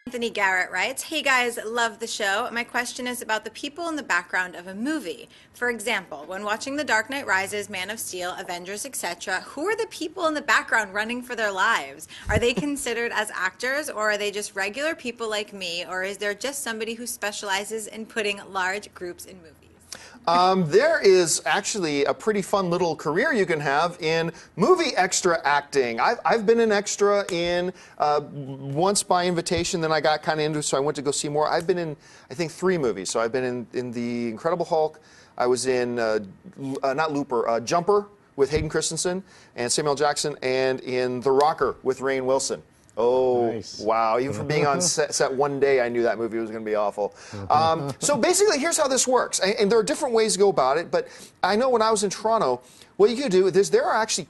Anthony Garrett writes, "Hey guys, love the show. My question is about the people in the background of a movie. For example, when watching The Dark Knight Rises, Man of Steel, Avengers, etc., who are the people in the background running for their lives? Are they considered as actors, or are they just regular people like me, or is there just somebody who specializes in putting large groups in movies?" There is actually a pretty fun little career you can have in movie extra acting. I've been an extra in once by invitation, then I got kind of into it, so I went to go see more. I've been in, I think, 3 movies. So I've been in The Incredible Hulk. I was in, not Looper, Jumper with Hayden Christensen and Samuel L. Jackson, and in The Rocker with Rainn Wilson. Oh, nice. Wow. Even from being on set one day, I knew that movie was going to be awful. So basically, here's how this works. And there are different ways to go about it, but I know when I was in Toronto, what you can do is there are actually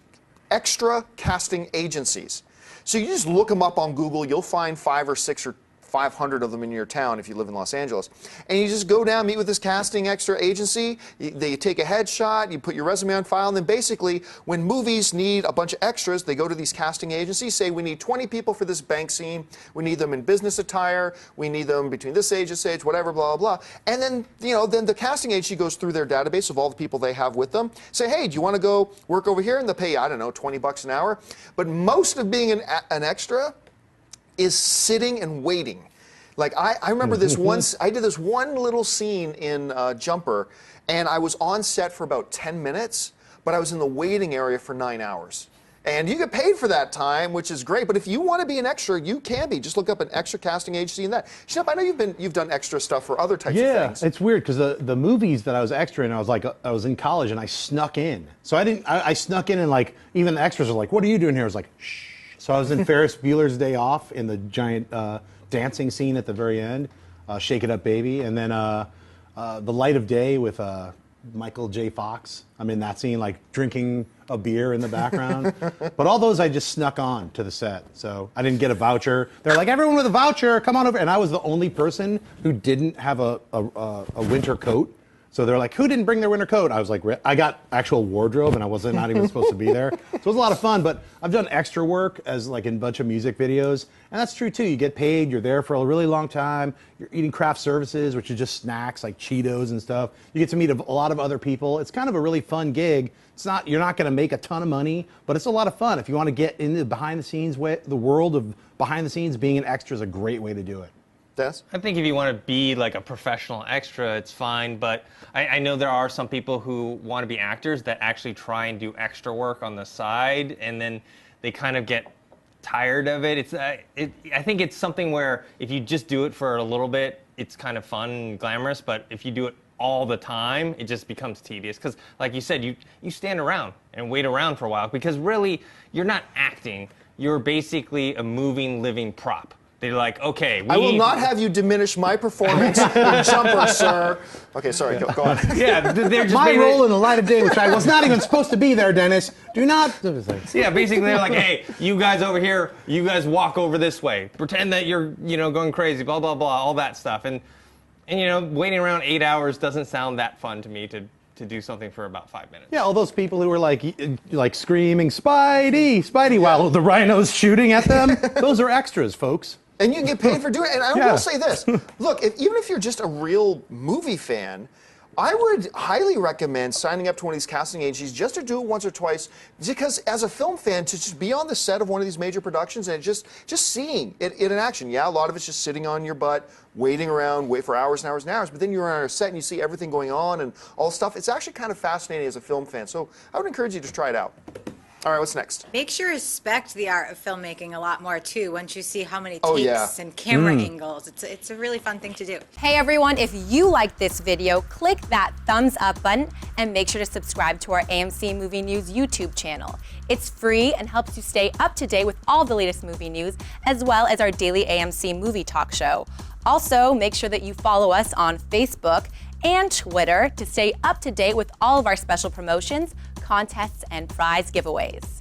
extra casting agencies. So you just look them up on Google. You'll find 5 or 6 or 500 of them in your town if you live in Los Angeles. And you just go down, meet with this casting extra agency, they take a headshot, you put your resume on file, and then basically when movies need a bunch of extras, they go to these casting agencies, say we need 20 people for this bank scene, we need them in business attire, we need them between this age, whatever, blah, blah, blah. And then, then the casting agency goes through their database of all the people they have with them, say, hey, do you want to go work over here? And they'll pay you, I don't know, $20 an hour. But most of being an extra is sitting and waiting. Like, I remember this once, I did this one little scene in Jumper, and I was on set for about 10 minutes, but I was in the waiting area for 9 hours. And you get paid for that time, which is great, but if you want to be an extra, you can be. Just look up an extra casting agency and that. Shep, I know you've done extra stuff for other types of things. Yeah, it's weird, because the movies that I was extra in, I was in college, and I snuck in. So I snuck in, and like, even the extras are like, what are you doing here? I was like, shh. So I was in Ferris Bueller's Day Off in the giant dancing scene at the very end, Shake It Up Baby, and then The Light of Day with Michael J. Fox. I'm in that scene, like drinking a beer in the background. But all those I just snuck on to the set, so I didn't get a voucher. They're like, everyone with a voucher, come on over. And I was the only person who didn't have a winter coat. So they're like, who didn't bring their winter coat? I was like, I got actual wardrobe, and I wasn't not even supposed to be there. So it was a lot of fun, but I've done extra work as like in a bunch of music videos, and that's true too. You get paid, you're there for a really long time, you're eating craft services, which is just snacks like Cheetos and stuff. You get to meet a lot of other people. It's kind of a really fun gig. You're not going to make a ton of money, but it's a lot of fun. If you want to get into the behind the scenes the world of behind the scenes, being an extra is a great way to do it. Des? I think if you want to be like a professional extra, it's fine, but I know there are some people who want to be actors that actually try and do extra work on the side, and then they kind of get tired of it. I think it's something where if you just do it for a little bit, it's kind of fun and glamorous, but if you do it all the time, it just becomes tedious. Because like you said, you stand around and wait around for a while, because really, you're not acting. You're basically a moving, living prop. They're like, okay, I will not have you diminish my performance in Jumper, sir. Okay, sorry, go on. Yeah, they're just my role in The Light of Day, which I was not even supposed to be there, Dennis. Do not. Yeah, basically they're like, hey, you guys over here, you guys walk over this way. Pretend that you're, going crazy, blah, blah, blah, all that stuff. And waiting around 8 hours doesn't sound that fun to me to do something for about 5 minutes. Yeah, all those people who were like screaming, Spidey, Spidey, while the rhino's shooting at them, those are extras, folks. And you can get paid for doing it. And I will say this. Look, even if you're just a real movie fan, I would highly recommend signing up to one of these casting agencies just to do it once or twice, because as a film fan, to just be on the set of one of these major productions and just seeing it in action. Yeah, a lot of it's just sitting on your butt, waiting around, wait for hours and hours and hours, but then you're on a set and you see everything going on and all stuff. It's actually kind of fascinating as a film fan, so I would encourage you to try it out. All right, what's next? Makes you respect the art of filmmaking a lot more, too, once you see how many takes and camera angles. It's a really fun thing to do. Hey, everyone, if you liked this video, click that thumbs up button and make sure to subscribe to our AMC Movie News YouTube channel. It's free and helps you stay up to date with all the latest movie news, as well as our daily AMC Movie Talk show. Also, make sure that you follow us on Facebook and Twitter to stay up to date with all of our special promotions, contests, and prize giveaways.